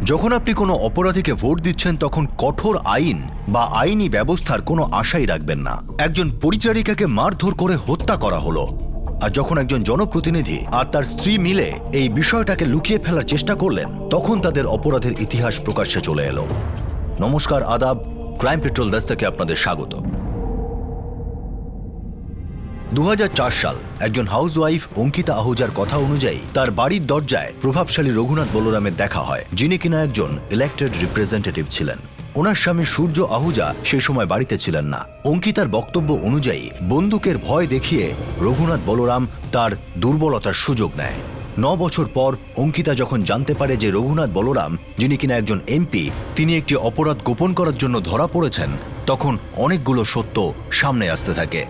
যখন আপনি কোনো অপরাধীকে ভোট দিচ্ছেন তখন কঠোর আইন বা আইনি ব্যবস্থার কোনো আশাই রাখবেন না। একজন পরিচারিকাকে মারধর করে হত্যা করা হলো, আর যখন একজন জনপ্রতিনিধি আর তার স্ত্রী মিলে এই বিষয়টাকে লুকিয়ে ফেলার চেষ্টা করলেন, তখন তাদের অপরাধের ইতিহাস প্রকাশ্যে চলে এলো। নমস্কার, আদাব, ক্রাইম পেট্রোল দস্তাকে আপনাদের স্বাগত। 2004 সাল একজন হাউসওয়াইফ অঙ্কিতা আহুজার কথা অনুযায়ী তার বাড়ির দরজায় প্রভাবশালী রঘুনাথ বলরামের দেখা হয়, যিনি কিনা একজন ইলেক্টেড রিপ্রেজেন্টেটিভ ছিলেন। ওনার স্বামী সূর্য আহুজা সেই সময় বাড়িতে ছিলেন না। অঙ্কিতার বক্তব্য অনুযায়ী বন্দুকের ভয় দেখিয়ে রঘুনাথ বলরাম তার দুর্বলতার সুযোগ নেয়। 9 বছর পর অঙ্কিতা যখন জানতে পারে যে রঘুনাথ বলরাম, যিনি কিনা একজন এমপি, তিনি একটি অপরাধ গোপন করার জন্য ধরা পড়েছেন, তখন অনেকগুলো সত্য সামনে আসতে থাকে।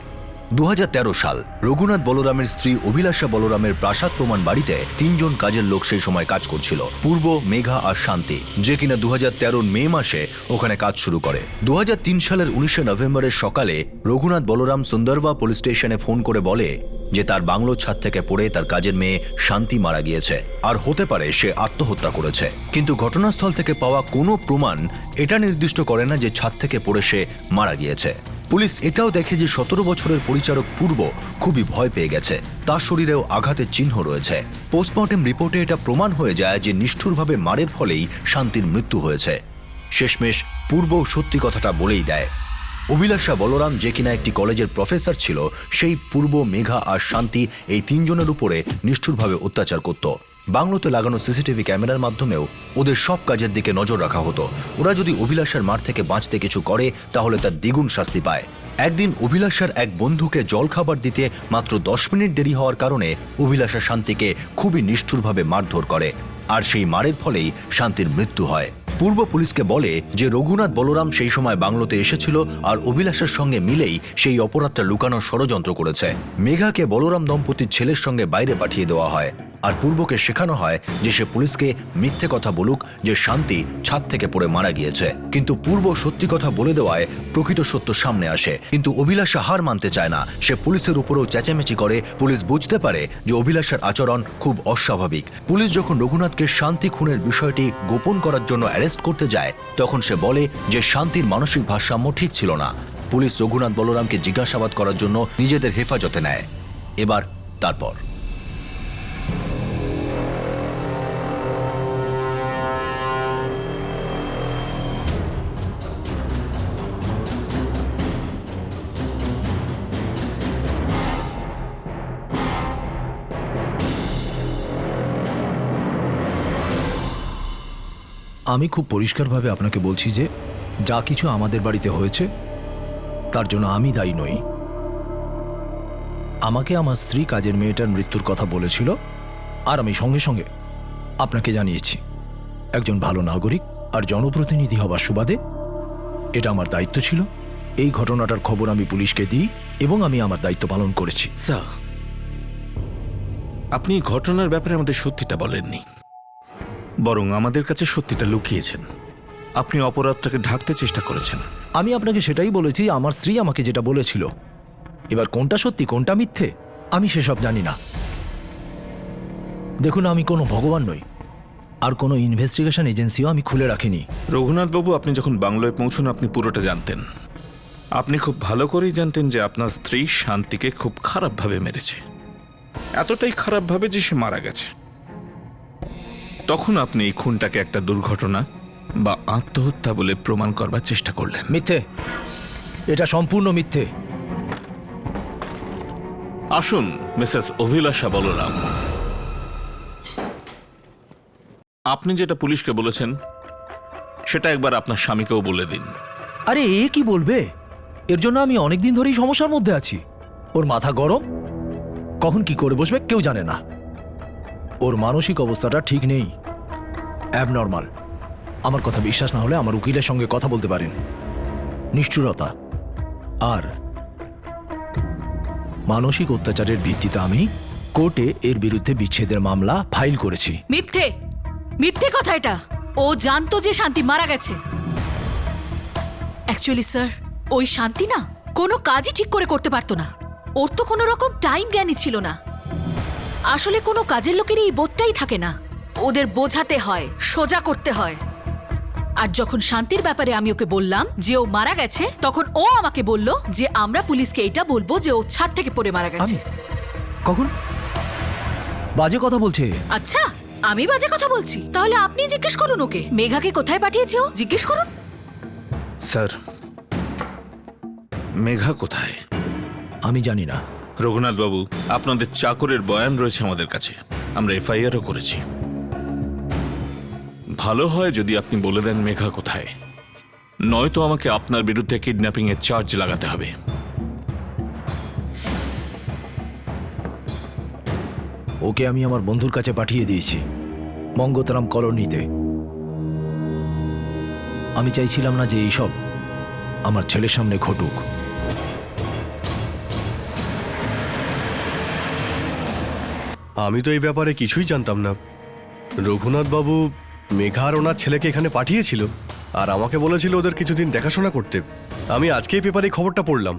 2013 সাল রঘুনাথ বলরামের স্ত্রী অভিলাষা বলরামের প্রাসাদ প্রমাণ বাড়িতে 3 জন কাজের লোক সেই সময় কাজ করছিল, পূর্ব, মেঘা আর শান্তি, যে কিনা 2013 মে মাসে ওখানে কাজ শুরু করে। 2003 সালের 19 নভেম্বরের সকালে রঘুনাথ বলরাম সুন্দরবা পুলিশ স্টেশনে ফোন করে বলে যে তার বাংলোর ছাদ থেকে পড়ে তার কাজের মেয়ে শান্তি মারা গিয়েছে, আর হতে পারে সে আত্মহত্যা করেছে। কিন্তু ঘটনাস্থল থেকে পাওয়া কোনো প্রমাণ এটা নির্দিষ্ট করে না যে ছাদ থেকে পড়ে সে মারা গিয়েছে। পুলিশ এটাও দেখে যে 17 বছরের পরিচারক পূর্ব খুবই ভয় পেয়ে গেছে, তার শরীরেও আঘাতের চিহ্ন রয়েছে। পোস্টমর্টেম রিপোর্টে এটা প্রমাণ হয়ে যায় যে নিষ্ঠুরভাবে মারের ফলেই শান্তির মৃত্যু হয়েছে। শেষমেশ পূর্ব সত্যি কথাটা বলেই দেয়। অভিলাষা বলরাম, যে কিনা একটি কলেজের প্রফেসর ছিল, সেই পূর্ব, মেঘা আর শান্তি এই 3 জনের উপরে নিষ্ঠুরভাবে অত্যাচার করত। বাংলোতে লাগানো সিসিটিভি ক্যামেরার মাধ্যমেও ওদের সব কাজের দিকে নজর রাখা হতো। ওরা যদি অভিলাষার মার থেকে বাঁচতে কিছু করে তাহলে তার দ্বিগুণ শাস্তি পায়। একদিন অভিলাষার এক বন্ধুকে জলখাবার দিতে মাত্র 10 মিনিট দেরি হওয়ার কারণে অভিলাষা শান্তিকে খুবই নিষ্ঠুরভাবে মারধর করে, আর সেই মারের ফলেই শান্তির মৃত্যু হয়। পূর্ব পুলিশকে বলে যে রঘুনাথ বলরাম সেই সময় বাংলোতে এসেছিল আর অভিলাষার সঙ্গে মিলেই সেই অপরাধটা লুকানোর ষড়যন্ত্র করেছে। মেঘাকে বলরাম দম্পতির ছেলের সঙ্গে বাইরে পাঠিয়ে দেওয়া হয়, আর পূর্বকে শেখানো হয় যে সে পুলিশকে মিথ্যে কথা বলুক যে শান্তি ছাদ থেকে পড়ে মারা গিয়েছে। কিন্তু পূর্ব সত্যি কথা বলে দেওয়ায় প্রকৃত সত্য সামনে আসে। কিন্তু অভিলাষা হার মানতে চায় না, সে পুলিশের উপরেও চেঁচামেচি করে। পুলিশ বুঝতে পারে যে অভিলাষার আচরণ খুব অস্বাভাবিক। পুলিশ যখন রঘুনাথকে শান্তি খুনের বিষয়টি গোপন করার জন্য অ্যারেস্ট করতে যায়, তখন সে বলে যে শান্তির মানসিক ভারসাম্য ঠিক ছিল না। পুলিশ রঘুনাথ বলরামকে জিজ্ঞাসাবাদ করার জন্য নিজেদের হেফাজতে নেয়। এবার তারপর আমি খুব পরিষ্কারভাবে আপনাকে বলছি যে যা কিছু আমাদের বাড়িতে হয়েছে তার জন্য আমি দায়ী নই। আমাকে আমার স্ত্রী কাজের মেয়েটার মৃত্যুর কথা বলেছিল, আর আমি সঙ্গে সঙ্গে আপনাকে জানিয়েছি। একজন ভালো নাগরিক আর জনপ্রতিনিধি হবার সুবাদে এটা আমার দায়িত্ব ছিল। এই ঘটনাটার খবর আমি পুলিশকে দিই এবং আমি আমার দায়িত্ব পালন করেছি। স্যার, আপনি ঘটনার ব্যাপারে আমাদের সত্যিটা বলেননি, বরং আমাদের কাছে সত্যিটা লুকিয়েছেন। আপনি অপরাধটাকে ঢাকতে চেষ্টা করেছেন। আমি আপনাকে সেটাই বলেছি, আমার স্ত্রী আমাকে যেটা বলেছিল। এবার কোনটা সত্যি কোনটা মিথ্যে আমি সেসব জানি না। দেখুন, আমি কোনো ভগবান নই, আর কোনো ইনভেস্টিগেশন এজেন্সিও আমি খুলে রাখিনি। রঘুনাথ বাবু, আপনি যখন বাংলোয় পৌঁছন আপনি পুরোটা জানতেন। আপনি খুব ভালো করেই জানতেন যে আপনার স্ত্রী শান্তিকে খুব খারাপভাবে মেরেছে, এতটাই খারাপভাবে যে সে মারা গেছে। তখন আপনি এই খুনটাকে একটা দুর্ঘটনা বা আত্মহত্যা বলে প্রমাণ করবার চেষ্টা করলেন। মিথ্যে, এটা সম্পূর্ণ মিথ্যে। আসুন মিসেস অভিলাষা বলরাম, আপনি যেটা পুলিশকে বলেছেন সেটা একবার আপনার স্বামীকেও বলে দিন। আরে এ কি বলবে? এর জন্য আমি অনেকদিন ধরেই সমস্যার মধ্যে আছি। ওর মাথা গরম, কখন কি করে বসবে কেউ জানে না। ওর মানসিক অবস্থাটা ঠিক নেই, অ্যাবনর্মাল। আমার কথা বিশ্বাস না হলে আমার উকিলের সঙ্গে কথা বলতে পারেন। নিষ্ঠুরতা আর মানসিক অত্যাচারের ভিত্তিতে আমি কোর্টে এর বিরুদ্ধে বিচ্ছেদের মামলা ফাইল করেছি। মিথ্যে, মিথ্যে কথা এটা। ও জানতো যে শান্তি মারা গেছে। অ্যাকচুয়ালি স্যার, ওই শান্তি না কোনো কাজই ঠিক করে করতে পারতো না। ওর তো কোনো রকম টাইম জ্ঞানই ছিল না। আসলে কোনো কাজের লোকের এই বোধটাই থাকে না। ওদের বোঝাতে হয়, সোজা করতে হয়। আর যখন শান্তির ব্যাপারে আমি ওকে বললাম যে ও মারা গেছে, তখন ও আমাকে বলল যে আমরা পুলিশকে এটা বলবো যে ও ছাদ থেকে পড়ে মারা গেছে। কখন? বাজে কথা বলছে। আচ্ছা, আমি বাজে কথা বলছি? তাহলে আপনি জিজ্ঞেস করুন ওকে, মেঘাকে কোথায় পাঠিয়েছে ও, জিজ্ঞেস করুন। স্যার, মেঘা কোথায়? আমি জানি না। রঘুনাথ বাবু, আপনাদের চাকরের বয়ান রয়েছে আমাদের কাছে, আমরা এফআইআরও করেছি। ভালো হয় যদি আপনি বলে দেন মেঘা কোথায়, নয়তো আমাকে আপনার বিরুদ্ধে কিডন্যাপিং এর চার্জ লাগাতে হবে। ওকে আমি আমার বন্ধুর কাছে পাঠিয়ে দিয়েছি, মঙ্গতরাম কলোনিতে। আমি চাইছিলাম না যে এইসব আমার ছেলের সামনে ঘটুক। আমি তো এই ব্যাপারে কিছুই জানতাম না। রঘুনাথ বাবু মেঘা আর ওনার ছেলেকে এখানে পাঠিয়েছিল আর আমাকে বলেছিল ওদের কিছুদিন দেখাশোনা করতে। আমি আজকেই পেপারে এই খবরটা পড়লাম।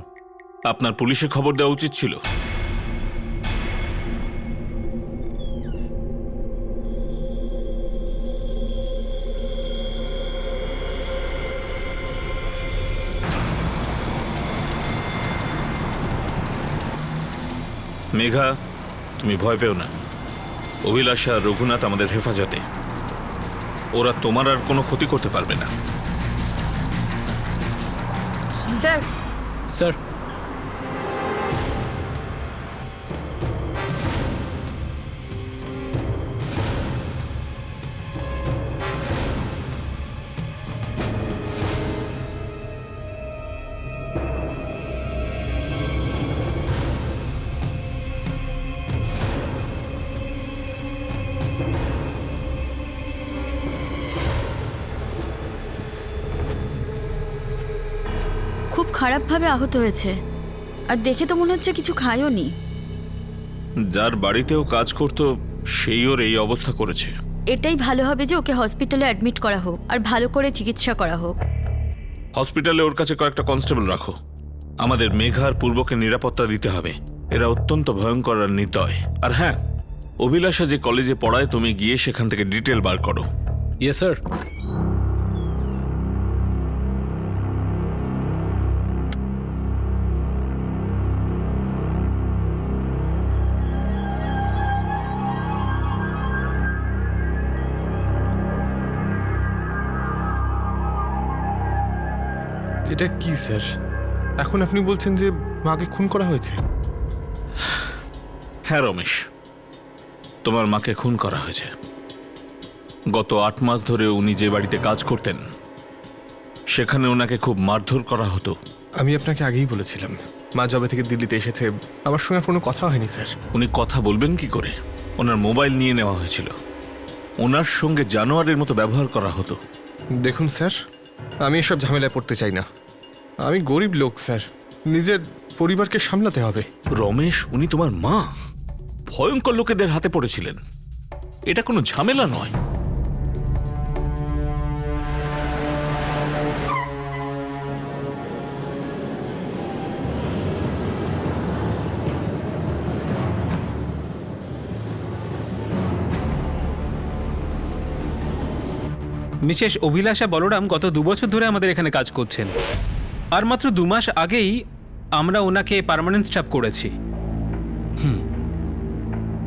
আপনার পুলিশে খবর দেওয়া উচিত ছিল। মেঘা, তুমি ভয় পেও না। অভিলাষ আর রঘুনাথ আমাদের হেফাজতে, ওরা তোমার আর কোনো ক্ষতি করতে পারবে না। স্যার, স্যার, খুব খারাপভাবে আহত হয়েছে, আর দেখে তো মনে হচ্ছে কিছু খায়ও নি। যার বাড়িতেও কাজ করতো সেই ওর এই অবস্থা করেছে। এটাই ভালো হবে যে ওকে হসপিটালে অ্যাডমিট করা হোক আর ভালো করে চিকিৎসা করা হোক। হসপিটালে ওর কাছে কয়েকটা কনস্টেবল রাখো। আমাদের মেঘার পূর্বকে নিরাপত্তা দিতে হবে, এরা অত্যন্ত ভয়ঙ্কর আর নির্দয়। আর হ্যাঁ, অভিলাষা যে কলেজে পড়ায় তুমি গিয়ে সেখান থেকে ডিটেল বার করো। Yes sir. এটা কি স্যার? এখন আপনি বলছেন যে মাকে খুন করা হয়েছে? হ্যাঁ রমেশ, তোমার মাকে খুন করা হয়েছে। গত 8 মাস ধরে উনি যে বাড়িতে কাজ করতেন সেখানে ওনাকে খুব মারধর করা হতো। আমি আপনাকে আগেই বলেছিলাম, মা যবে থেকে দিল্লিতে এসেছে আমার সঙ্গে আর কোনো কথা হয়নি স্যার। উনি কথা বলবেন কি করে? ওনার মোবাইল নিয়ে নেওয়া হয়েছিল, ওনার সঙ্গে জানোয়ারের মতো ব্যবহার করা হতো। দেখুন স্যার, আমি এসব ঝামেলায় পড়তে চাই না। আমি গরিব লোক স্যার, নিজের পরিবারকে সামলাতে হবে। রমেশ, উনি তোমার মা, ভয়ঙ্কর লোকেদের হাতে পড়েছিলেন, এটা কোনো ঝামেলা নয়। মিসেস অভিলাষা বলরাম গত 2 বছর ধরে আমাদের এখানে কাজ করছেন, আর মাত্র 2 মাস আগেই আমরা ওনাকে পার্মানেন্ট স্টাফ করেছি।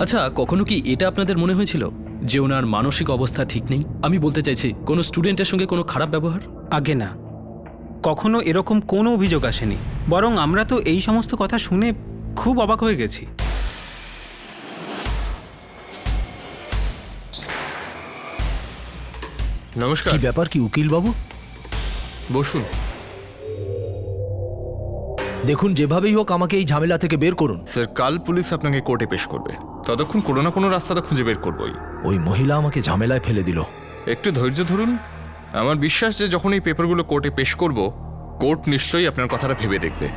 আচ্ছা, কখনো কি এটা আপনাদের মনে হয়েছিল যে ওনার মানসিক অবস্থা ঠিক নেই? আমি বলতে চাইছি, কোনো স্টুডেন্টের সঙ্গে কোনো খারাপ ব্যবহার? আগে না, কখনো এরকম কোনো অভিযোগ আসেনি, বরং আমরা তো এই সমস্ত কথা শুনে খুব অবাক হয়ে গেছি। নমস্কার। কি ব্যাপার কি উকিল বাবু? বসুন। দেখুন, যেভাবেই হোক আমাকে এই ঝামেলা থেকে বের করুন। স্যার, কাল পুলিশ আপনাকে কোর্টে পেশ করবে, ততক্ষণ কোনো না কোনো রাস্তাটা খুঁজে বের করবই। ওই মহিলা আমাকে ঝামেলায় ফেলে দিল। একটু ধৈর্য ধরুন। আমার বিশ্বাস যে যখন এই পেপারগুলো কোর্টে পেশ করব, কোর্ট নিশ্চয়ই আপনার কথাটা ভেবে দেখবে।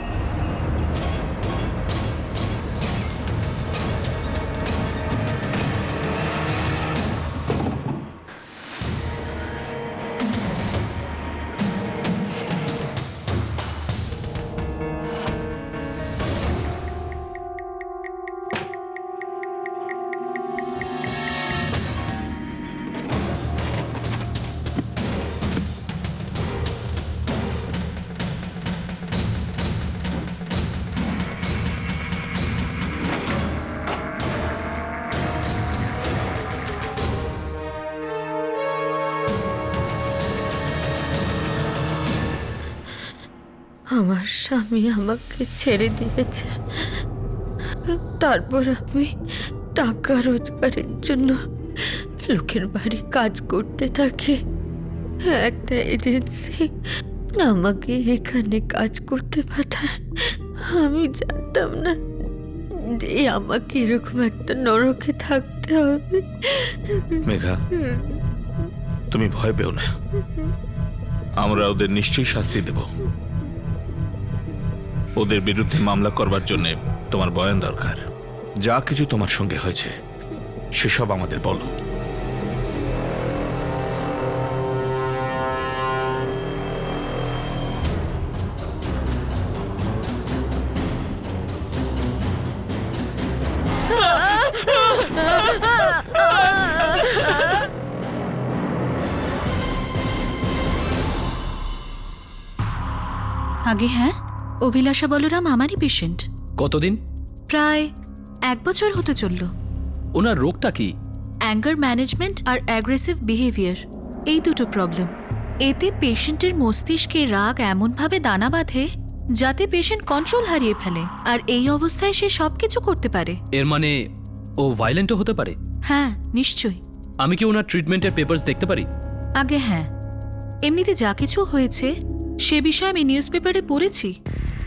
আমার স্বামী আমাকে ছেড়ে দিয়েছে, তারপর আমি টাকা রোজগারের জন্য লোকের বাড়ি কাজ করতে থাকি। একটা এজেন্সি আমাকে এখানে কাজ করতে পাঠায়। আমি জানতাম না যে আমাকে এরকম একটা নরকে থাকতে হবে। মেঘা, তুমি ভয় পেও না, আমরা ওদের নিশ্চয়ই শাস্তি দেব। ওদের বিরুদ্ধে মামলা করবার জন্য তোমার বয়ান দরকার। যা কিছু তোমার সঙ্গে হয়েছে সেসব আমাদের বলো। আগে হ্যাঁ, অভিলাষা বলরাম আমারই পেশেন্ট। কতদিন? প্রায় 1 বছর হতে চলল। ওনার রোগটা কি? অ্যাঙ্গার ম্যানেজমেন্ট আর অ্যাগ্রেসিভ বিহেভিয়ার, এই দুটো প্রবলেম। এতে পেশেন্টের মস্তিষ্কে রাগ এমনভাবে দানা বাঁধে যাতে পেশেন্ট কন্ট্রোল হারিয়ে ফেলে, আর এই অবস্থায় সে সবকিছু করতে পারে। এর মানে ও ভায়োলেন্টও হতে পারে? হ্যাঁ, নিশ্চয়ই। আমি কি ওনার ট্রিটমেন্টের পেপারস দেখতে পারি? আগে হ্যাঁ, এমনিতে যা কিছু হয়েছে সে বিষয়ে আমি নিউজ পেপারে পড়েছি।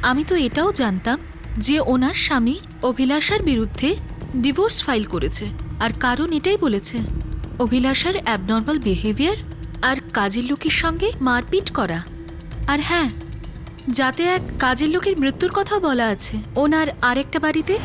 আমি তো এটাও জানতাম যে ওনার স্বামী অভিলাষার বিরুদ্ধে ডিভোর্স ফাইল করেছে, আর কারণ এটাই বলেছে, অভিলাষার অ্যাবনর্মাল বিহেভিয়ার আর কাজের লোকের সঙ্গে মারপিট করা। আর হ্যাঁ, যাতে এক কাজের লোকের মৃত্যুর কথা বলা আছে ওনার আরেকটা বাড়িতে।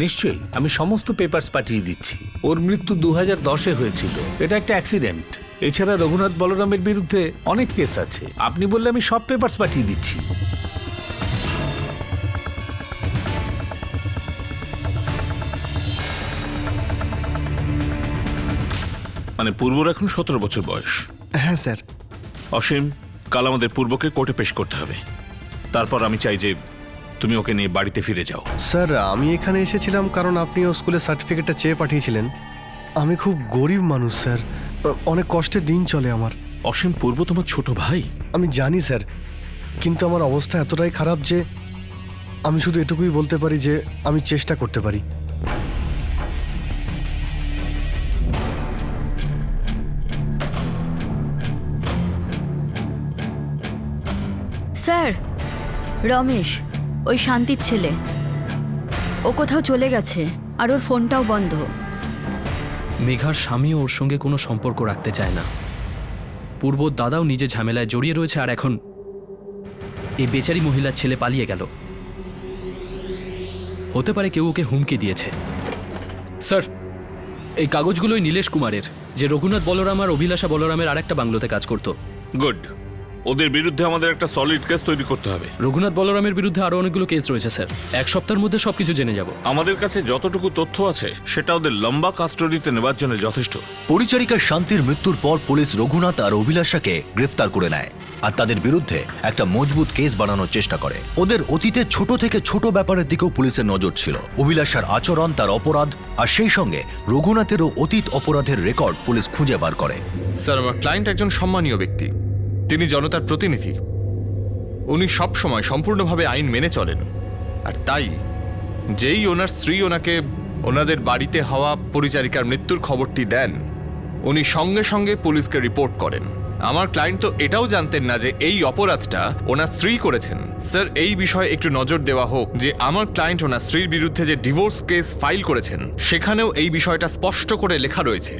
নিশ্চয়ই, আমি সমস্ত পেপারস পাঠিয়ে দিচ্ছি। ওর মৃত্যু 2010-এ হয়েছিল, এটা একটা অ্যাক্সিডেন্ট। এছাড়া রঘুনাথ বলরামের বিরুদ্ধে অনেক কেস আছে। আপনি বললে আমি সব পেপারস পাঠিয়ে দিচ্ছি। মানে পূর্বর এখন 17 বছর বয়স। হ্যাঁ স্যার। অসীম, কাল আমাদের পূর্বকে কোর্টে পেশ করতে হবে। তারপর আমি চাই যে তুমি ওকে নিয়ে বাড়িতে ফিরে যাও। স্যার, আমি এখানে এসেছিলাম কারণ আপনি ও স্কুলের সার্টিফিকেটটা চেয়ে পাঠিয়েছিলেন। আমি খুব গরিব মানুষ স্যার, অনেক কষ্টের দিন চলে আমার। অসীম, পূর্ব তোমার ছোট ভাই। আমি জানি স্যার, কিন্তু আমার অবস্থা এতটাই খারাপ যে আমি শুধু এটুকুই বলতে পারি যে আমি চেষ্টা করতে পারি। স্যার, রমেশ ওই শান্তির ছেলে, ও কোথাও চলে গেছে আর ওর ফোনটাও বন্ধ। মেঘার স্বামীও ওর সঙ্গে কোনো সম্পর্ক রাখতে চায় না। পূর্বর দাদাও নিজে ঝামেলায় জড়িয়ে রয়েছে, আর এখন এই বেচারি মহিলার ছেলে পালিয়ে গেল। হতে পারে কেউ ওকে হুমকি দিয়েছে। স্যার, এই কাগজগুলোই নীলেশ কুমারের, যে রঘুনাথ বলরাম আর অভিলাষা বলরামের আরেকটা বাংলোতে কাজ করত। গুড। ওদের বিরুদ্ধে আমাদের একটা সলিড কেস তৈরি করতে হবে। রঘুনাথ বলরামের বিরুদ্ধে আরো অনেকগুলো কেস রয়েছে স্যার। 1 সপ্তাহের মধ্যে সবকিছু জেনে যাব। আমাদের কাছে যতটুকু তথ্য আছে সেটা ওদের লম্বা কাস্টডিতে নেবার জন্য যথেষ্ট। পরিচারিকা শান্তির মৃত্যুর পর পুলিশ রঘুনাথ আর অভিলাষাকে গ্রেফতার করে নেয় আর তাদের বিরুদ্ধে একটা মজবুত কেস বানানোর চেষ্টা করে। ওদের অতীতে ছোট থেকে ছোট ব্যাপারের দিকেও পুলিশের নজর ছিল। অভিলাষার আচরণ, তার অপরাধ, আর সেই সঙ্গে রঘুনাথেরও অতীত অপরাধের রেকর্ড পুলিশ খুঁজে বার করে। স্যার, আমার ক্লায়েন্ট একজন সম্মানীয় ব্যক্তি, তিনি জনতার প্রতিনিধি। উনি সব সময় সম্পূর্ণভাবে আইন মেনে চলেন, আর তাই যেই ওনার স্ত্রী ওনাকে ওনাদের বাড়িতে হওয়া পরিচারিকার মৃত্যুর খবরটি দেন, উনি সঙ্গে সঙ্গে পুলিশকে রিপোর্ট করেন। আমার ক্লায়েন্ট তো এটাও জানতেন না যে এই অপরাধটা ওনার স্ত্রী করেছেন। স্যার, এই বিষয়ে একটু নজর দেওয়া হোক যে আমার ক্লায়েন্ট ওনার স্ত্রীর বিরুদ্ধে যে ডিভোর্স কেস ফাইল করেছেন সেখানেও এই বিষয়টা স্পষ্ট করে লেখা রয়েছে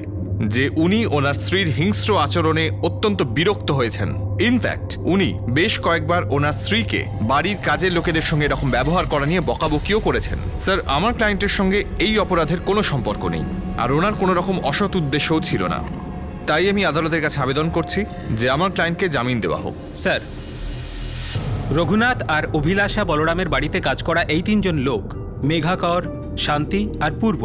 যে উনি ওনার স্ত্রীর হিংস্র আচরণে অত্যন্ত বিরক্ত হয়েছেন। ইনফ্যাক্ট উনি বেশ কয়েকবার ওনার স্ত্রীকে বাড়ির কাজের লোকেদের সঙ্গে এরকম ব্যবহার করা নিয়ে বকাবকিও করেছেন। স্যার, আমার ক্লায়েন্টের সঙ্গে এই অপরাধের কোনো সম্পর্ক নেই, আর ওনার কোনো রকম অসৎ উদ্দেশ্যও ছিল না। তাই আমি আদালতের কাছে আবেদন করছি যে আমার ক্লায়েন্টকে জামিন দেওয়া হোক। স্যার, রঘুনাথ আর অভিলাষা বলরামের বাড়িতে কাজ করা এই 3 জন লোক, মেঘা কর, শান্তি আর পূর্ব,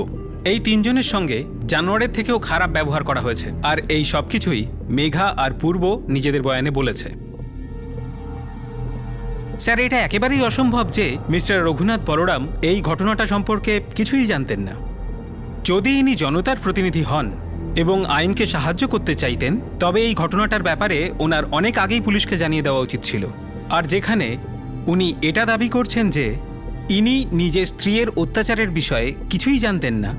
এই 3 জনের সঙ্গে জানোয়ারের থেকেও খারাপ ব্যবহার করা হয়েছে। আর এই সব কিছুই মেঘা আর পূর্ব নিজেদের বয়ানে বলেছে। স্যার, এটা একেবারেই অসম্ভব যে মিস্টার রঘুনাথ বলরাম এই ঘটনাটা সম্পর্কে কিছুই জানতেন না। যদি ইনি জনতার প্রতিনিধি হন এবং আইনকে সাহায্য করতে চাইতেন, তবে এই ঘটনাটার ব্যাপারে ওনার অনেক আগেই পুলিশকে জানিয়ে দেওয়া উচিত ছিল। আর যেখানে উনি এটা দাবি করছেন যে ইনি নিজের স্ত্রীর অত্যাচারের বিষয়ে কিছুই জানতেন না,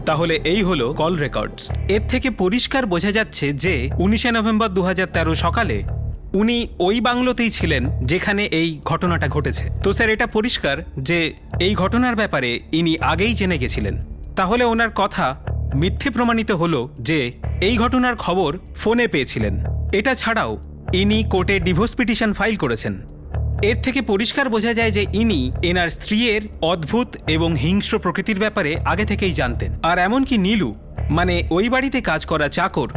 তাহলে এই হলো কল রেকর্ডস। এর থেকে পরিষ্কার বোঝা যাচ্ছে যে 19 নভেম্বর 2013 সকালে উনি ওই বাংলোতেই ছিলেন যেখানে এই ঘটনাটা ঘটেছে। তো স্যার, এটা পরিষ্কার যে এই ঘটনার ব্যাপারে ইনি আগেই জেনে গেছিলেন। তাহলে ওনার কথা মিথ্যে প্রমাণিত হলো যে এই ঘটনার খবর ফোনে পেয়েছিলেন। এটা ছাড়াও ইনি কোর্টে ডিভোর্স পিটিশন ফাইল করেছেন। এর থেকে পরিষ্কার বোঝা যায় যে ইনি এনার স্ত্রীর অদ্ভুত এবং হিংস্র প্রকৃতির ব্যাপারে আগে থেকেই জানতেন। আর এমনকি নীলু, মানে ওই বাড়িতে কাজ করা চাকর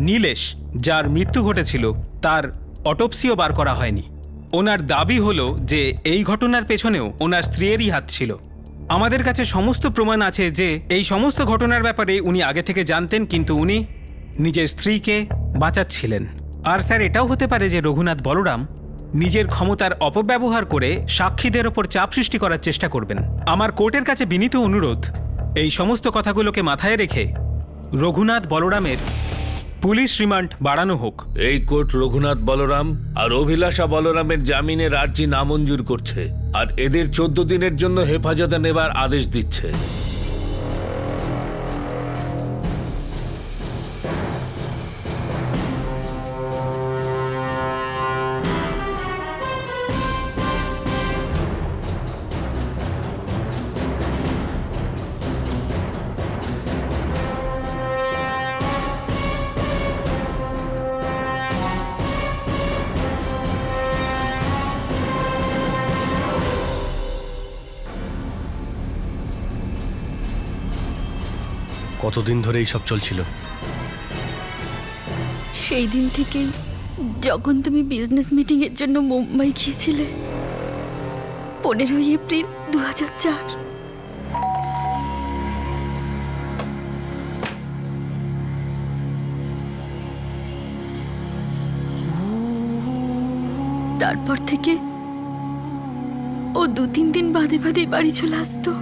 নীলেশ, যার মৃত্যু ঘটেছিল, তার অটোপসিও বার করা হয়নি। ওনার দাবি হলো যে এই ঘটনার পেছনেও ওনার স্ত্রীরই হাত ছিল। আমাদের কাছে সমস্ত প্রমাণ আছে যে এই সমস্ত ঘটনার ব্যাপারে উনি আগে থেকে জানতেন, কিন্তু উনি নিজের স্ত্রীকে বাঁচাচ্ছিলেন। আর স্যার, এটাও হতে পারে যে রঘুনাথ বলরাম নিজের ক্ষমতার অপব্যবহার করে সাক্ষীদের ওপর চাপ সৃষ্টি করার চেষ্টা করবেন। আমার কোর্টের কাছে বিনীত অনুরোধ, এই সমস্ত কথাগুলোকে মাথায় রেখে রঘুনাথ বলরামের পুলিশ রিমান্ড বাড়ানো হোক। এই কোর্ট রঘুনাথ বলরাম আর অভিলাষা বলরামের জামিনের আর্জি নামঞ্জুর করছে আর এদের 14 দিনের জন্য হেফাজতে নেবার আদেশ দিচ্ছে। কতদিন ধরে এইসব চলছিল? সেই দিন থেকেই, যখন তুমি বিজনেস মিটিংয়ের জন্য মুম্বাই গিয়েছিলে 15 এপ্রিল 2004। তারপর থেকে ও 2-3 দিন বাদে বাদে বাড়ি চলে আসতো।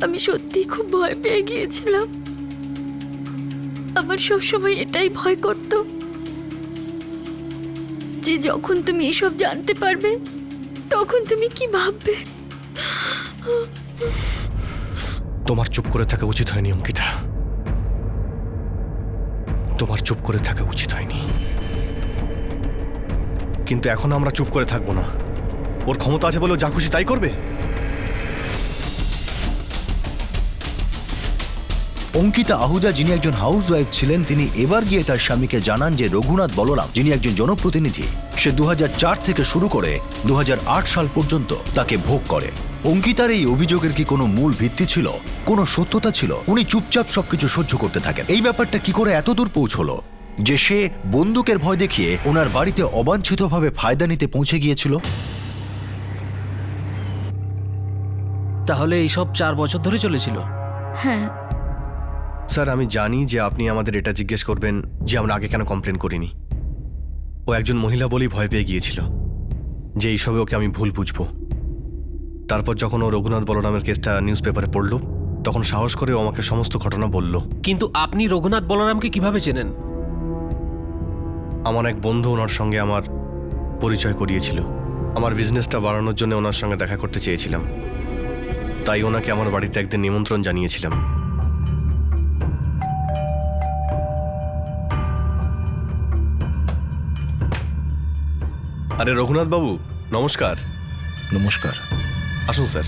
আমি সত্যিই খুব ভয় পেয়ে গিয়েছিলাম। আমার সবসময় এটাই ভয় করত যে যখন তুমি এসব জানতে পারবে তখন তুমি কি ভাববে। তোমার চুপ করে থাকা উচিত হয়নি অঙ্কিতা, তোমার চুপ করে থাকা উচিত হয়নি। কিন্তু এখন আমরা চুপ করে থাকবো না। ওর ক্ষমতা আছে বলে ও যা খুশি তাই করবে। অঙ্কিতা আহুজা, যিনি একজন হাউসওয়াইফ ছিলেন, তিনি এবার গিয়ে তার স্বামীকে জানান যে রঘুনাথ বলরাম, যিনি একজন জনপ্রতিনিধি, সে 2004 থেকে শুরু করে 2008 সাল পর্যন্ত তাকে ভোগ করে। অঙ্কিতার এই অভিযোগের কি কোনো মূল ভিত্তি ছিল, কোনো সত্যতা ছিল? উনি চুপচাপ সবকিছু সহ্য করতে থাকেন। এই ব্যাপারটা কি করে এতদূর পৌঁছলো যে সে বন্দুকের ভয় দেখিয়ে ওনার বাড়িতে অবাঞ্ছিতভাবে ফায়দা নিতে পৌঁছে গিয়েছিল? তাহলে এইসব 4 বছর ধরে চলেছিল? হ্যাঁ স্যার, আমি জানি যে আপনি আমাদের এটা জিজ্ঞেস করবেন যে আমরা আগে কেন কমপ্লেন করিনি। ও একজন মহিলা বলেই ভয় পেয়ে গিয়েছিল যে এইসবে ওকে আমি ভুল বুঝবো। তারপর যখন ও রঘুনাথ বলরামের কেসটা নিউজ পেপারে পড়লো, তখন সাহস করে ও আমাকে সমস্ত ঘটনা বলল। কিন্তু আপনি রঘুনাথ বলরামকে কিভাবে চেনেন? আমার এক বন্ধু ওনার সঙ্গে আমার পরিচয় করিয়েছিল। আমার বিজনেসটা বাড়ানোর জন্য ওনার সঙ্গে দেখা করতে চেয়েছিলাম, তাই ওনাকে আমার বাড়িতে একদিন নিমন্ত্রণ জানিয়েছিলাম। আরে রঘুনাথ বাবু, নমস্কার। নমস্কার। আসুন স্যার।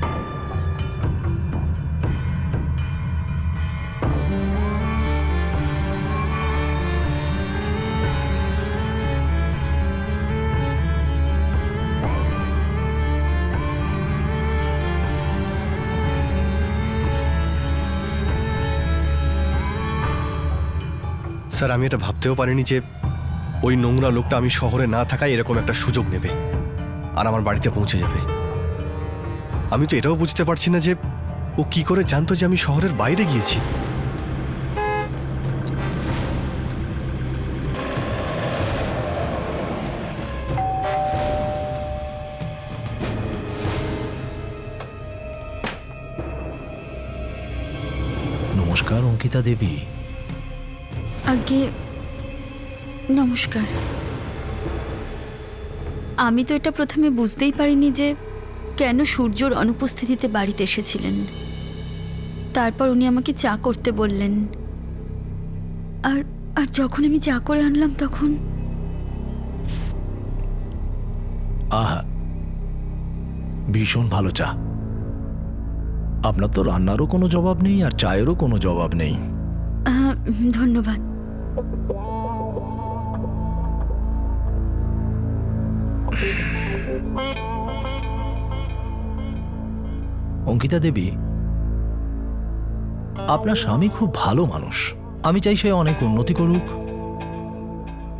স্যার, আমি এটা ভাবতেও পারিনি যে ওই নোংরা লোকটা আমি শহরে না থাকায় এরকম একটা সুযোগ নেবে আর আমার বাড়িতে পৌঁছে যাবে। আমি তো এটাও বুঝতে পারছি না যে ও কি করে জানতো যে আমি শহরের বাইরে গিয়েছি। নমস্কার অঙ্কিতা দেবী। আগে নমস্কার। আমি তো এটা প্রথমে বুঝতেই পারিনি যে কেন সূর্যর অনুপস্থিতিতে বাড়িতে এসেছিলেন। তারপর উনি আমাকে চা করতে বললেন, আর আর যখন আমি চা করে আনলাম তখন আহা, ভীষণ ভালো চা। আপনার তো রান্নারও কোনো জবাব নেই আর চায়েরও কোনো জবাব নেই। ধন্যবাদ। অঙ্কিতা দেবী, আপনার স্বামী খুব ভালো মানুষ। আমি চাই সে অনেক উন্নতি করুক,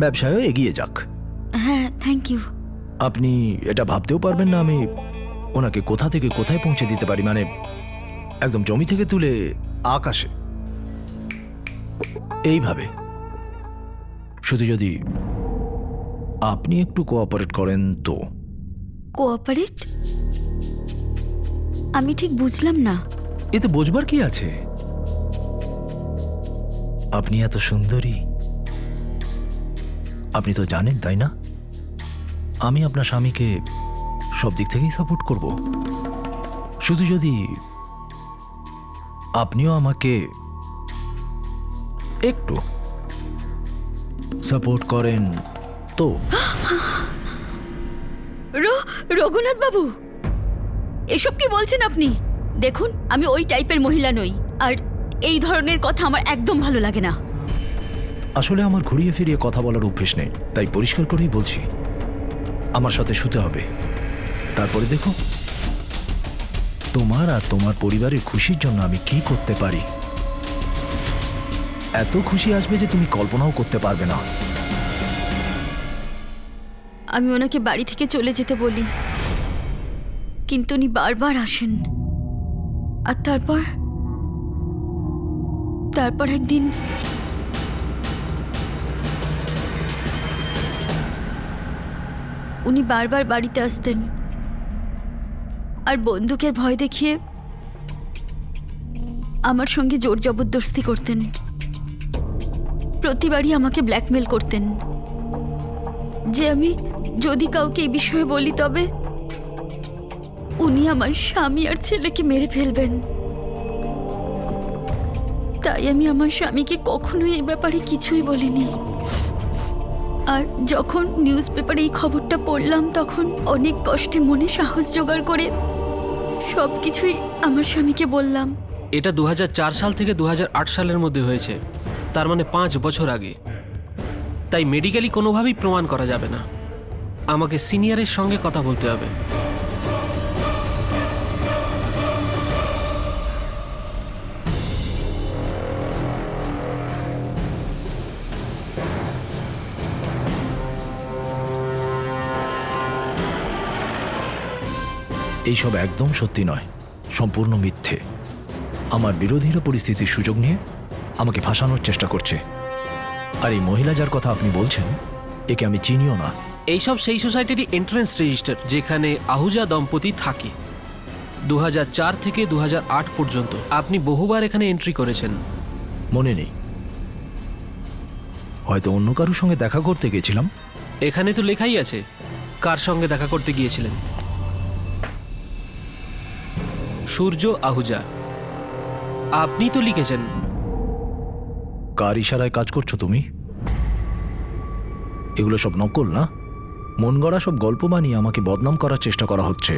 ব্যবসায়ও এগিয়ে যাক। হ্যাঁ, থ্যাংক ইউ। আপনি এটা ভাবতেও পারবেন না আমি ওনাকে কোথা থেকে কোথায় পৌঁছে দিতে পারি, মানে একদম জমি থেকে তুলে আকাশে, এইভাবে। শুধু যদি আপনি একটু কোঅপারেট করেন তো। কোঅপারেট? আমি ঠিক বুঝলাম না। এতে বোঝবার কি আছে? আপনি এত সুন্দরী, আপনি তো জানেন তাই না, আমি আপনার স্বামীকে সব দিক থেকেই সাপোর্ট করব। শুধু যদি আপনিও আমাকে একটু সাপোর্ট করেন তো। রঘুনাথ বাবু, এসব কি বলছেন আপনি? দেখুন, আমি ওই টাইপের মহিলা নই, আর এই ধরনের কথা আমার একদম ভালো লাগে না। আসলে আমার ঘুরিয়ে ফিরিয়ে কথা বলার অভ্যেস নেই, তাই পরিষ্কার করেই বলছি, আমার সাথে শুতে হবে। তারপরে দেখো তোমার আর তোমার পরিবারের খুশির জন্য আমি কি করতে পারি। এত খুশি আসবে যে তুমি কল্পনাও করতে পারবে না। আমি ওনাকে বাড়ি থেকে চলে যেতে বলি, কিন্তু উনি বারবার আসেন। আর তারপর একদিন উনি বারবার বাড়িতে আসতেন আর বন্দুকের ভয় দেখিয়ে আমার সঙ্গে জোর জবরদস্তি করতেন। প্রতিবারই আমাকে ব্ল্যাকমেল করতেন যে আমি যদি কাউকে এই বিষয়ে বলি তবে উনি আমার স্বামী আর ছেলেকে মেরে ফেলবেন। তাই আমি আমার স্বামীকে কখনোই এই ব্যাপারে কিছুই বলিনি। আর যখন নিউজ পেপারে এই খবরটা পড়লাম তখন অনেক কষ্টে মনে সাহস জোগাড় করে সব কিছুই আমার স্বামীকে বললাম। এটা 2004 সাল থেকে 2008 সালের মধ্যে হয়েছে, তার মানে 5 বছর আগে। তাই মেডিকেলি কোনোভাবেই প্রমাণ করা যাবে না। আমাকে সিনিয়রের সঙ্গে কথা বলতে হবে। এইসব একদম সত্যি নয়, সম্পূর্ণ মিথ্যে। আমার বিরোধীরা পরিস্থিতির সুযোগ নিয়ে আমাকে ফাঁসানোর চেষ্টা করছে। আর এই মহিলা যার কথা আপনি বলছেন, একে আমি চিনিও না। এইসব সেই সোসাইটির এন্ট্রান্স রেজিস্টার যেখানে আহুজা দম্পতি থাকে। 2004 থেকে 2008 পর্যন্ত আপনি বহুবার এখানে এন্ট্রি করেছেন। মনে নেই, হয়তো অন্য কারোর সঙ্গে দেখা করতে গেছিলাম। এখানে তো লেখাই আছে কার সঙ্গে দেখা করতে গিয়েছিলেন? সূর্য আহুজা। আপনি তো লিখেছেন। কার ইশারায় কাজ করছো তুমি? এগুলো সব নকল না? মন গড়া সব গল্প বানিয়ে আমাকে বদনাম করার চেষ্টা করা হচ্ছে।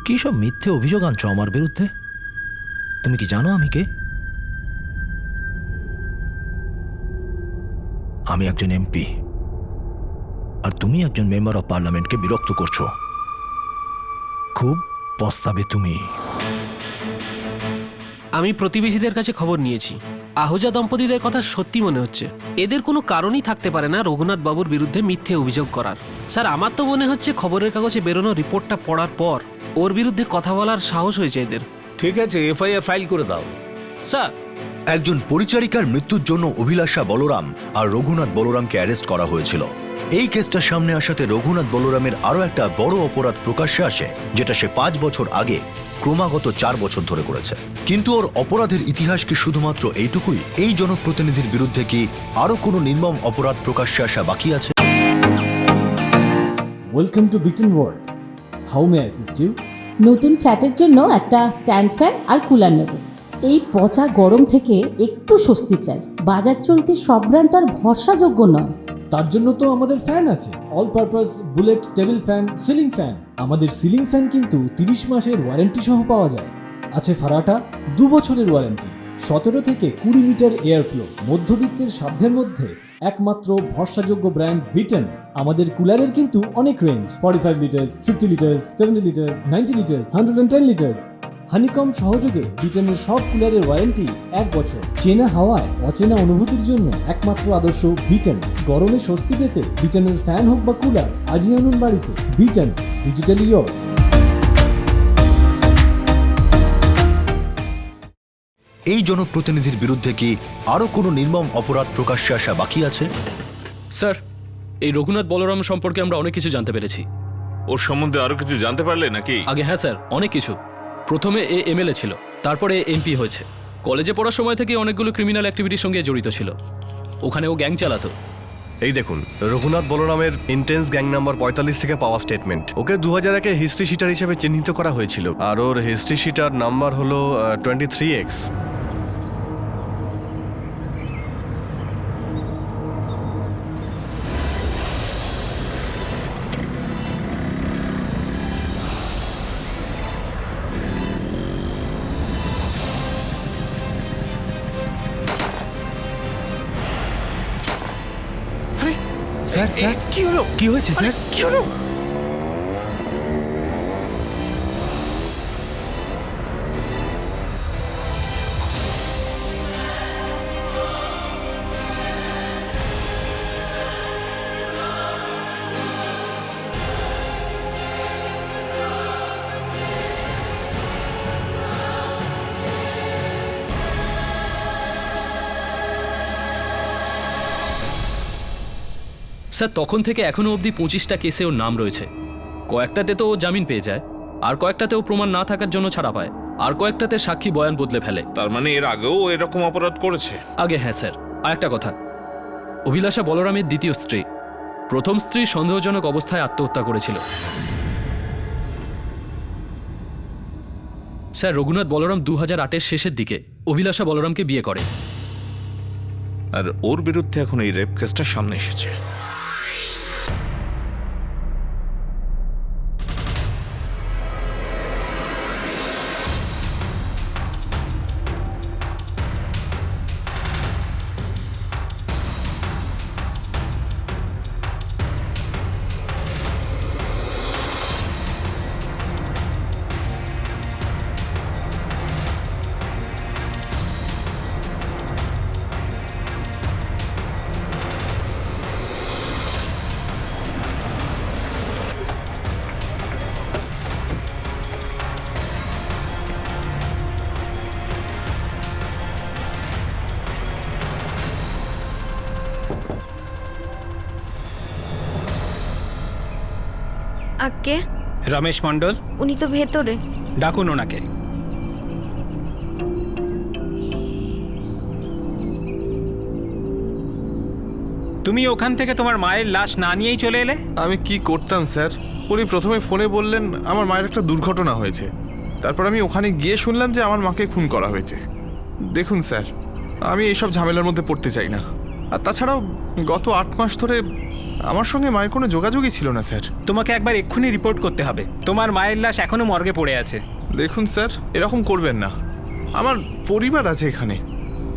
কি সব মিথ্যে অভিযোগ আনছো আমার বিরুদ্ধে? তুমি কি জানো আমি কে? আমি একজন এমপি, আর তুমি একজন মেম্বার অফ পার্লামেন্টকে বিরক্ত করছো। খুব পস্তাবে তুমি। আমি প্রতিবেশীদের কাছে খবর নিয়েছি। আহুজা দম্পতিদের কথা সত্যি মনে হচ্ছে। এদের কোনো কারণই থাকতে পারে না রঘুনাথ বাবুর বিরুদ্ধে মিথ্যে অভিযোগ করার। স্যার, আমার তো মনে হচ্ছে খবরের কাগজে বেরোনো রিপোর্টটা পড়ার পর ওর বিরুদ্ধে কথা বলার সাহস হয়েছে এদের। ঠিক আছে, এফআইআর ফাইল করে দাও। স্যার, একজন পরিচারিকার মৃত্যুর জন্য অভিলাষা বলরাম আর রঘুনাথ বলরামকে অ্যারেস্ট করা হয়েছিল। এই কেসটা সামনে আসাতে রঘুনাথ বলরামের আরও একটা বড় অপরাধ প্রকাশ্যে আসে, যেটা সে 5 বছর আগে ক্রমাগত 4 বছর ধরে করেছে। কিন্তু ওর অপরাধের ইতিহাস কি শুধুমাত্র এইটুকুই? এই জনপ্রতিনিধির বিরুদ্ধে কি আরও কোনো নির্মম অপরাধ প্রকাশ্যে আসা বাকি আছে? Welcome to Bitten World. How may I assist you? নতুন ফ্ল্যাটের জন্য একটা স্ট্যান্ড ফ্যান আর কুলার নেব। এই পচা গরম থেকে একটু স্বস্তি চাই। বাজার চলতে সব ব্র্যান্ড আর ভরসাযোগ্য নয়। তার জন্য তো আমাদের ফ্যান আছে, all purpose bullet table fan, ceiling fan. আমাদের সিলিং ফ্যান কিন্তু 30 মাসের ওয়ারেন্টি সহ পাওয়া যায়। আছে ফারাটা 2 বছরের ওয়ারেন্টি, 17 থেকে 20 মিটার এয়ার ফ্লো। মধ্যবিত্তের সাধ্যের মধ্যে একমাত্র ভরসাযোগ্য ব্র্যান্ড বিটেন। আমাদের কুলারের কিন্তু অনেক range, 45 litres, 50 litres, 70 litres, 90 litres, 110 litres. Honeycomb সহযোগে বিটেনের সব কুলারের ওয়ারেন্টি 1 বছর। চেনা হাওয়ায় অচেনা অনুভূতির জন্য একমাত্র আদর্শ বিটেন। গরমে স্বস্তি পেতে বিটেনের ফ্যান হোক বা কুলার, আজই আনুন বাড়িতে। Beaten, digitally yours. এই জনপ্রতিনিধির বিরুদ্ধে কি আরও কোনো নির্মম অপরাধ প্রকাশ্যে আসা বাকি আছে? স্যার, এই রঘুনাথ বলরাম সম্পর্কে আমরা অনেক কিছু জানতে পেরেছি। ওর সম্বন্ধে আরো কিছু জানতে পারলে নাকি? আগে হ্যাঁ স্যার, অনেক কিছু। প্রথমে এ এমএলএ ছিল, তারপরে এমপি হয়েছে। কলেজে পড়ার সময় থেকে অনেকগুলো ক্রিমিনাল অ্যাক্টিভিটির সঙ্গে জড়িত ছিল। ওখানে ও গ্যাং চালাতো। এই দেখুন, রঘুনাথ বলরামের ইন্টেন্স গ্যাং নাম্বার 45 থেকে পাওয়া স্টেটমেন্ট। ওকে 2001-এ হিস্ট্রি শিটার হিসেবে চিহ্নিত করা হয়েছিল, আর ওর হিস্ট্রি শিটার নাম্বার হলো 23X। স্যার স্যার, কি হলো? কি হয়েছে স্যার? কি হলো? স্যার, তখন থেকে এখনো অবধি 25টা কেসে ওর নাম রয়েছে। কয়েকটাতে তো ও জামিন পেয়ে যায়, আর কয়েকটাতে ও প্রমাণ না থাকার জন্য ছাড়া পায়, আর কয়েকটাতে সাক্ষী বয়ান বদলে ফেলে। তার মানে এর আগেও এরকম অপরাধ করেছে? আগে হ্যাঁ স্যার। আর একটা কথা, অভিলাষা বলরামের দ্বিতীয় স্ত্রী, প্রথম স্ত্রী সন্দেহজনক অবস্থায় আত্মহত্যা করেছিল। স্যার, রঘুনাথ বলরাম 2008-এর শেষের দিকে অভিলাষা বলরামকে বিয়ে করে। আর ওর বিরুদ্ধে এখন এই রেপ কেসটা সামনে এসেছে। আগে রমেশ মণ্ডল, উনি তো ভেতরে। ডাকুন ওনাকে। তুমি ওখান থেকে তোমার মায়ের লাশ না নিয়েই চলে এলে? আমি কি করতাম স্যার, উনি প্রথমে ফোনে বললেন আমার মায়ের একটা দুর্ঘটনা হয়েছে, তারপর আমি ওখানে গিয়ে শুনলাম যে আমার মাকে খুন করা হয়েছে। দেখুন স্যার, আমি এইসব ঝামেলার মধ্যে পড়তে চাই না। আর তাছাড়াও গত 8 মাস ধরে আমার সঙ্গে মায়ের কোনো যোগাযোগই ছিল না স্যার। তোমাকে একবার এক্ষুনি রিপোর্ট করতে হবে। তোমার মায়ের লাশ এখনো মর্গে পড়ে আছে। দেখুন স্যার, এরকম করবেন না, আমার পরিবার আছে এখানে,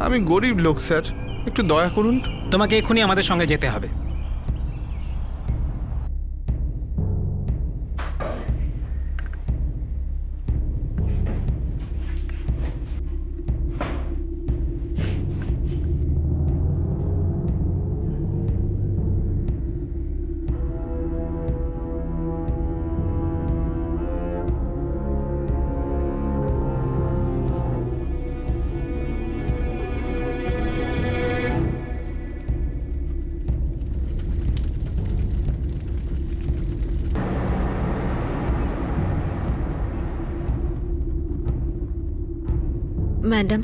আমি গরিব লোক স্যার, একটু দয়া করুন। তোমাকে এক্ষুনি আমাদের সঙ্গে যেতে হবে। ম্যাডাম,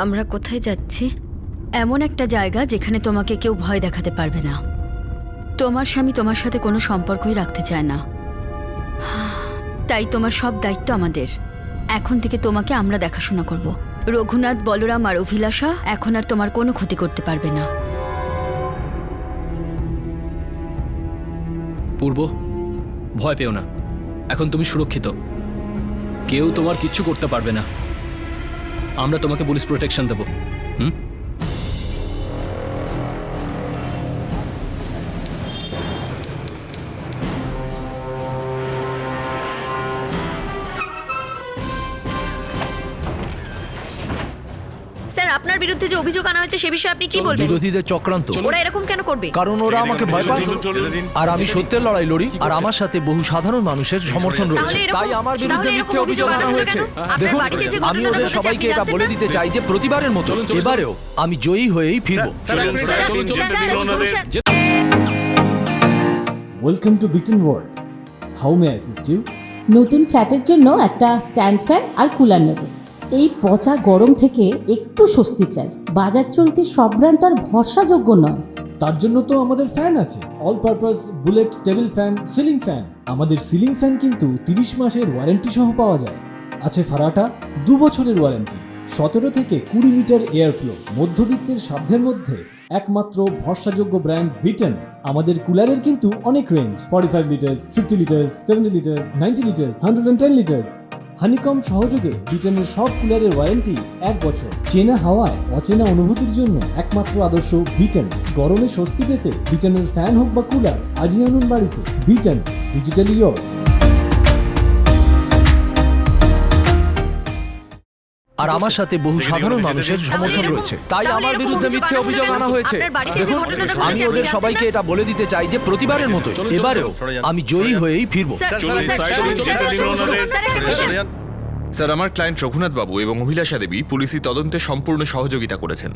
আমরা কোথায় যাচ্ছি? এমন একটা জায়গা যেখানে তোমাকে কেউ ভয় দেখাতে পারবে না। তোমার স্বামী তোমার সাথে কোনো সম্পর্কই রাখতে চায় না, তাই তোমার সব দায়িত্ব আমাদের। এখন থেকে তোমাকে আমরা দেখাশোনা করব। রঘুনাথ, বলরাম আর অভিলাষা এখন আর তোমার কোনো ক্ষতি করতে পারবে না। পূর্ব, ভয় পেও না, এখন তুমি সুরক্ষিত, কেউ তোমার কিচ্ছু করতে পারবে না। আমরা তোমাকে পুলিশ প্রোটেকশন দেব। স্যার, আপনার বিরুদ্ধে যে অভিযোগ আনা হয়েছে সে বিষয়ে আপনি কি বলবেন? বিরোধীদের চক্রান্ত, ওরা এরকম কেন করবে? কারণ ওরা আমাকে ভয় পায় আর আমি সত্যের লড়াই লড়ি, আর আমার সাথে বহু সাধারণ মানুষের সমর্থন রয়েছে, তাই আমার বিরুদ্ধে মিথ্যে অভিযোগ আনা হয়েছে। দেখুন, আমি ওদের সবাইকে এটা বলে দিতে চাই যে প্রতিবারের মতো এবারেও আমি জয়ী হয়েই ফিরব। Welcome to Bitten World, how may assist you? নতুন ফ্ল্যাটের জন্য একটা স্ট্যান্ড ফ্যান আর কুলার নেব। এই পচা গরম থেকে একটু স্বস্তি চাই। বাজার চলতে সব ব্র্যান্ড আর ভরসাযোগ্য নয়। তার জন্য তো আমাদের ফ্যান আছে, all purpose bullet table fan, ceiling fan. আমাদের সিলিং ফ্যান কিন্তু 30 মাসের ওয়ারেন্টি সহ পাওয়া যায়। আছে ফারাটা 2 বছরের ওয়ারেন্টি, 17 থেকে 20 মিটার এয়ার ফ্লো। মধ্যবিত্তের সাধ্যের মধ্যে একমাত্র ভরসাযোগ্য ব্র্যান্ড বিটেন। আমাদের কুলারের কিন্তু অনেক range, 45 litres, 50 litres, 70 litres, 90 litres, 110 litres. Honeycomb সহযোগে বিটেনের সব কুলারের ওয়ারেন্টি 1 বছর। চেনা হাওয়ায় অচেনা অনুভূতির জন্য একমাত্র আদর্শ বিটেন। গরমে স্বস্তি পেতে বিটেনের ফ্যান হোক বা কুলার, আজই আনুন বাড়িতে। Beaten, digitally yours. আর আমার সাথে বহু সাধারণ মানুষের সমর্থন রয়েছে, তাই আমার বিরুদ্ধে মিথ্যে অভিযোগ আনা হয়েছে। দেখুন, আমি ওদের সবাইকে এটা বলে দিতে চাই যে প্রতিবারের মতো এবারেও আমি জয়ী হয়েই ফিরব। স্যার, আমার ক্লায়েন্ট রঘুনাথ বাবু এবং অভিলাষা দেবী পুলিশি তদন্তে সম্পূর্ণ সহযোগিতা করেছেন।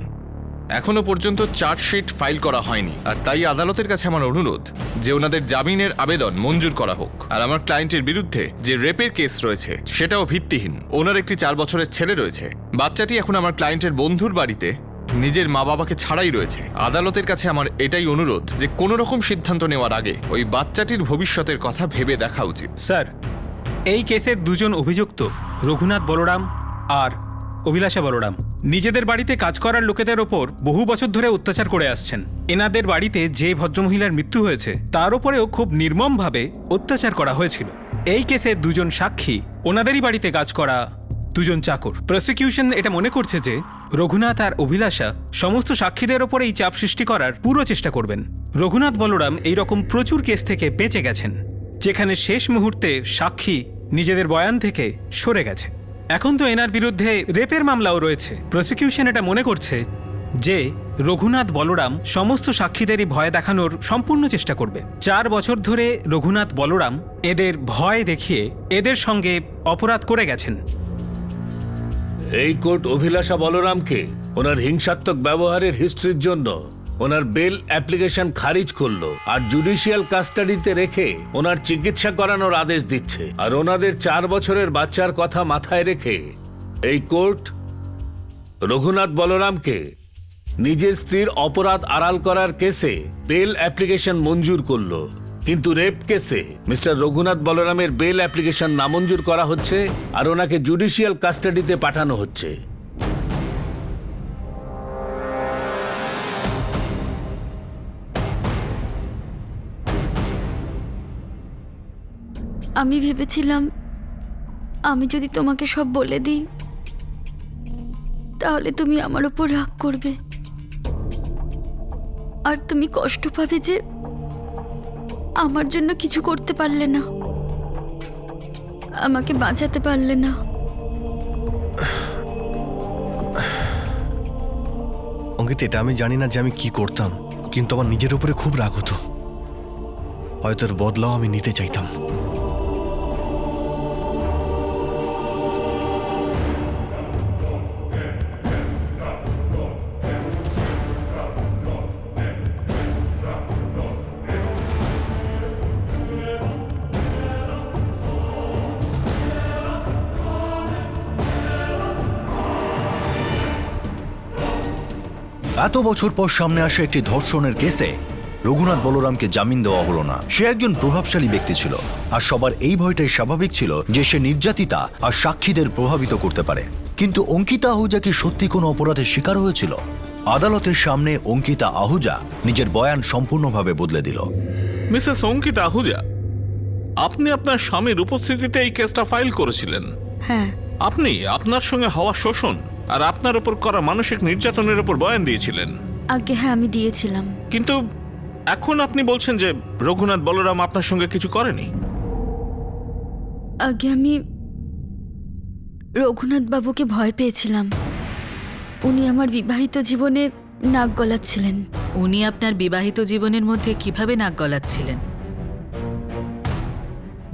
এখনো পর্যন্ত চার্জশিট ফাইল করা হয়নি, আর তাই আদালতের কাছে আমার অনুরোধ যে ওনাদের জামিনের আবেদন মঞ্জুর করা হোক। আর আমার ক্লায়েন্টের বিরুদ্ধে যে রেপের কেস রয়েছে সেটাও ভিত্তিহীন। ওনার একটি 4 বছরের ছেলে রয়েছে, বাচ্চাটি এখন আমার ক্লায়েন্টের বন্ধুর বাড়িতে নিজের মা বাবাকে ছাড়াই রয়েছে। আদালতের কাছে আমার এটাই অনুরোধ যে কোনো রকম সিদ্ধান্ত নেওয়ার আগে ওই বাচ্চাটির ভবিষ্যতের কথা ভেবে দেখা উচিত। স্যার, এই কেসের 2 জন অভিযুক্ত রঘুনাথ বলরাম আর অভিলাষা বলরাম নিজেদের বাড়িতে কাজ করার লোকেদের ওপর বহু বছর ধরে অত্যাচার করে আসছেন। এনাদের বাড়িতে যে ভদ্রমহিলার মৃত্যু হয়েছে তার ওপরেও খুব নির্মমভাবে অত্যাচার করা হয়েছিল। এই কেসের 2 জন সাক্ষী ওনাদেরই বাড়িতে কাজ করা 2 জন চাকর। প্রসিকিউশন এটা মনে করছে যে রঘুনাথ আর অভিলাষা সমস্ত সাক্ষীদের ওপর এই চাপ সৃষ্টি করার পুরো চেষ্টা করবেন। রঘুনাথ বলরাম এইরকম প্রচুর কেস থেকে বেঁচে গেছেন, যেখানে শেষ মুহূর্তে সাক্ষী নিজেদের বয়ান থেকে সরে গেছে। এখন তো এনার বিরুদ্ধে রেপের মামলাও রয়েছে। প্রসিকিউশন এটা মনে করছে যে রঘুনাথ বলরাম সমস্ত সাক্ষীদেরই ভয় দেখানোর সম্পূর্ণ চেষ্টা করবে। 4 বছর ধরে রঘুনাথ বলরাম এদের ভয় দেখিয়ে এদের সঙ্গে অপরাধ করে গেছেন। এই কোর্ট অভিলাষা বলরামকে ওনার হিংসাত্মক ব্যবহারের হিস্ট্রির জন্য ওনার বেল অ্যাপ্লিকেশন খারিজ করলো, আর জুডিশিয়াল কাস্টাডিতে রেখে ওনার চিকিৎসা করানোর আদেশ দিচ্ছে। আর ওনাদের 4 বছরের বাচ্চার কথা মাথায় রেখে এই কোর্ট রঘুনাথ বলরামকে নিজের স্ত্রীর অপরাধ আড়াল করার কেসে বেল অ্যাপ্লিকেশন মঞ্জুর করলো, কিন্তু রেপ কেসে মিস্টার রঘুনাথ বলরামের বেল অ্যাপ্লিকেশন নামঞ্জুর করা হচ্ছে আর ওনাকে জুডিশিয়াল কাস্টাডিতে পাঠানো হচ্ছে। আমি ভেবেছিলাম আমি যদি তোমাকে সব বলে দিই তাহলে তুমি আমার ওপর রাগ করবে আর তুমি কষ্ট পাবে যে আমার জন্য কিছু করতে পারলে না, আমাকে বাঁচাতে পারলে না। অঙ্কিত, এটা আমি জানি না যে আমি কি করতাম, কিন্তু আমার নিজের উপরে খুব রাগ হতো। হয়তো এর বদলাও আমি নিতে চাইতাম। এত বছর পর সামনে আসা একটি ধর্ষণের কেসে রঘুনাথ বলরামকে জামিন দেওয়া হলো না। সে একজন প্রভাবশালী ব্যক্তি ছিল, আর সবার এই ভয়টাই স্বাভাবিক ছিল যে সে নির্যাতিতা আর সাক্ষীদের প্রভাবিত করতে পারে। কিন্তু অঙ্কিতা আহুজা কি সত্যি কোনো অপরাধের শিকার হয়েছিল? আদালতের সামনে অঙ্কিতা আহুজা নিজের বয়ান সম্পূর্ণভাবে বদলে দিল। মিসেস অঙ্কিতা আহুজা, আপনি আপনার স্বামীর উপস্থিতিতে এই কেসটা ফাইল করেছিলেন। হ্যাঁ, আপনি আপনার সঙ্গে হওয়া শোষণ আর আপনার উপর করা মানসিক নির্যাতনের উপর বয়ান দিয়েছিলেন। আগে হ্যাঁ আমি দিয়েছিলাম। কিন্তু এখন আপনি বলছেন যে রঘুনাথ বলরাম আপনার সঙ্গে কিছু করেনি। আগে আমি রঘুনাথ বাবুকে ভয় পেয়েছিলাম। উনি আমার বিবাহিত জীবনে নাক গলাচ্ছিলেন। উনি আপনার বিবাহিত জীবনের মধ্যে কিভাবে নাক গলাচ্ছিলেন?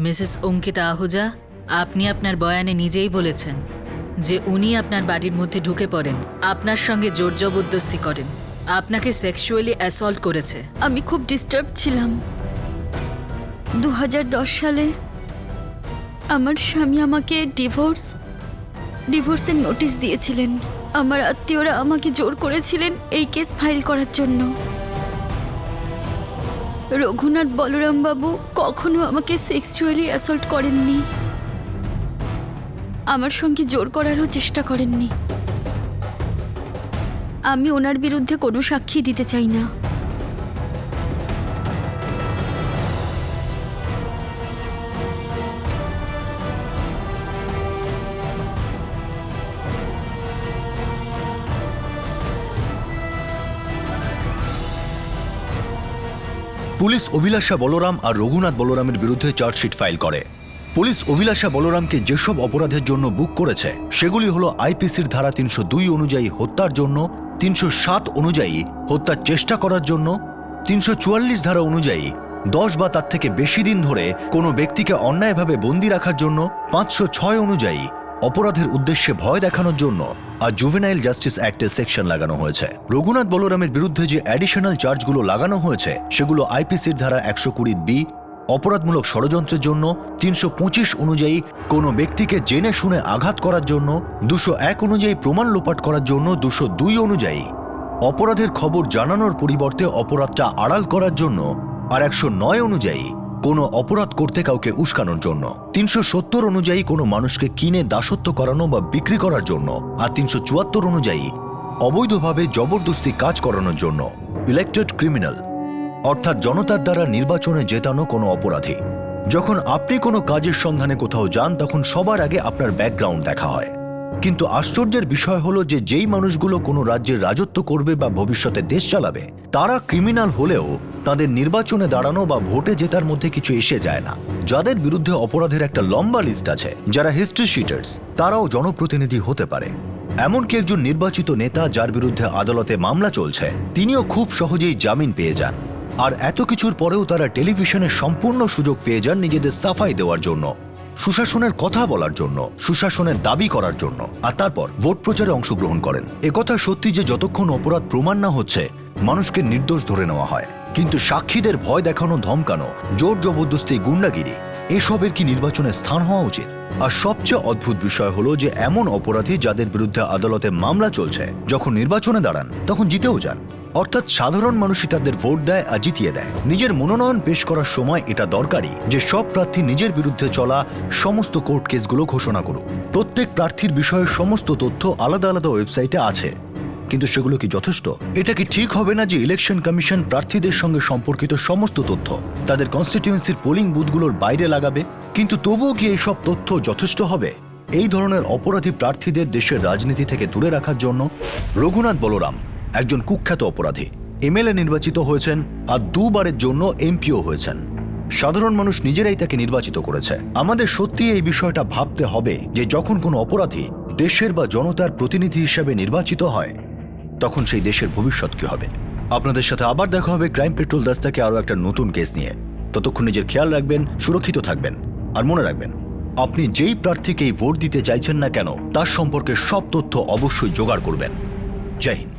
মিসেস অঙ্কিতা আহুজা, আপনি আপনার বয়ানে নিজেই বলেছেন যে উনি আপনার বাড়ির মধ্যে ঢুকে পড়েন, আপনার সঙ্গে জোর জবরদস্তি করেন, আপনাকে সেক্সুয়ালি অ্যাসল্ট করেছে। আমি খুব ডিস্টার্ব ছিলাম। 2010 সালে আমার স্বামী আমাকে ডিভোর্সের নোটিশ দিয়েছিলেন। আমার আত্মীয়রা আমাকে জোর করেছিলেন এই কেস ফাইল করার জন্য। রঘুনাথ বলরাম বাবু কখনো আমাকে সেক্সুয়ালি অ্যাসল্ট করেননি, আমার সঙ্গে জোর করারও চেষ্টা করেননি। আমি ওনার বিরুদ্ধে কোনো সাক্ষী দিতে চাই না। পুলিশ অভিলাষা বলরাম আর রঘুনাথ বলরামের বিরুদ্ধে চার্জশিট ফাইল করে। পুলিশ অভিলাষা বলরামকে যেসব অপরাধের জন্য বুক করেছে সেগুলি হলো আইপিসির ধারা 302 অনুযায়ী হত্যার জন্য, 307 অনুযায়ী হত্যার চেষ্টা করার জন্য, 344 ধারা অনুযায়ী 10 বা তার থেকে বেশি দিন ধরে কোনো ব্যক্তিকে অন্যায়ভাবে বন্দী রাখার জন্য, 506 অনুযায়ী অপরাধের উদ্দেশ্যে ভয় দেখানোর জন্য, আর জুভেনাইল জাস্টিস অ্যাক্টের সেকশন লাগানো হয়েছে। রঘুনাথ বলরামের বিরুদ্ধে যে অ্যাডিশনাল চার্জগুলো লাগানো হয়েছে সেগুলো আইপিসির ধারা 120B অপরাধমূলক ষড়যন্ত্রের জন্য, 325 অনুযায়ী কোনো ব্যক্তিকে জেনে শুনে আঘাত করার জন্য, 201 অনুযায়ী প্রমাণ লোপাট করার জন্য, 202 অনুযায়ী অপরাধের খবর জানানোর পরিবর্তে অপরাধটা আড়াল করার জন্য, আর 109 অনুযায়ী কোনো অপরাধ করতে কাউকে উস্কানোর জন্য, 370 অনুযায়ী কোনো মানুষকে কিনে দাসত্ব করানো বা বিক্রি করার জন্য, আর 374 অনুযায়ী অবৈধভাবে জবরদস্তি কাজ করানোর জন্য। ইলেক্টেড ক্রিমিনাল অর্থাৎ জনতার দ্বারা নির্বাচনে জেতানো কোনো অপরাধী। যখন আপনি কোনো কাজের সন্ধানে কোথাও যান তখন সবার আগে আপনার ব্যাকগ্রাউন্ড দেখা হয়। কিন্তু আশ্চর্যের বিষয় হলো যে যেই মানুষগুলো কোনো রাজ্যের রাজত্ব করবে বা ভবিষ্যতে দেশ চালাবে তারা ক্রিমিনাল হলেও তাদের নির্বাচনে দাঁড়ানো বা ভোটে জেতার মধ্যে কিছু এসে যায় না। যাদের বিরুদ্ধে অপরাধের একটা লম্বা লিস্ট আছে, যারা হিস্ট্রি শিটার্স, তারাও জনপ্রতিনিধি হতে পারে। এমনকি একজন নির্বাচিত নেতা যার বিরুদ্ধে আদালতে মামলা চলছে তিনিও খুব সহজেই জামিন পেয়ে যান। আর এত কিছুর পরেও তারা টেলিভিশনে সম্পূর্ণ সুযোগ পেয়ে যান নিজেদের সাফাই দেওয়ার জন্য, সুশাসনের কথা বলার জন্য, সুশাসনের দাবি করার জন্য, আর তারপর ভোট প্রচারে অংশগ্রহণ করেন। একথা সত্যি যে যতক্ষণ অপরাধ প্রমাণ না হচ্ছে মানুষকে নির্দোষ ধরে নেওয়া হয়, কিন্তু সাক্ষীদের ভয় দেখানো, ধমকানো, জোর জবরদস্তি, গুন্ডাগিরি এসবের কি নির্বাচনের স্থান হওয়া উচিত? আর সবচেয়ে অদ্ভুত বিষয় হলো যে এমন অপরাধী যাদের বিরুদ্ধে আদালতে মামলা চলছে যখন নির্বাচনে দাঁড়ান তখন জিতেও যান। অর্থাৎ সাধারণ মানুষই তাদের ভোট দেয় আর জিতিয়ে দেয়। নিজের মনোনয়ন পেশ করার সময় এটা দরকারি যে সব প্রার্থী নিজের বিরুদ্ধে চলা সমস্ত কোর্ট কেসগুলো ঘোষণা করুক। প্রত্যেক প্রার্থীর বিষয়ে সমস্ত তথ্য আলাদা আলাদা ওয়েবসাইটে আছে, কিন্তু সেগুলো কি যথেষ্ট? এটা কি ঠিক হবে না যে ইলেকশন কমিশন প্রার্থীদের সঙ্গে সম্পর্কিত সমস্ত তথ্য তাদের কনস্টিটিউয়েন্সির পোলিং বুথগুলোর বাইরে লাগাবে? কিন্তু তবুও কি এই সব তথ্য যথেষ্ট হবে এই ধরনের অপরাধী প্রার্থীদের দেশের রাজনীতি থেকে দূরে রাখার জন্য? রঘুনাথ বলরাম একজন কুখ্যাত অপরাধী, এমএলএ নির্বাচিত হয়েছেন আর 2 বারের জন্য এমপিও হয়েছেন। সাধারণ মানুষ নিজেরাই তাকে নির্বাচিত করেছে। আমাদের সত্যি এই বিষয়টা ভাবতে হবে যে যখন কোনো অপরাধী দেশের বা জনতার প্রতিনিধি হিসেবে নির্বাচিত হয় তখন সেই দেশের ভবিষ্যৎ কি হবে। আপনাদের সাথে আবার দেখা হবে ক্রাইম পেট্রোল দাস থেকে আরও একটা নতুন কেস নিয়ে। ততক্ষণ নিজের খেয়াল রাখবেন, সুরক্ষিত থাকবেন, আর মনে রাখবেন আপনি যেই প্রার্থীকেই ভোট দিতে চাইছেন না কেন তার সম্পর্কে সব তথ্য অবশ্যই জোগাড় করবেন। জয় হিন্দ।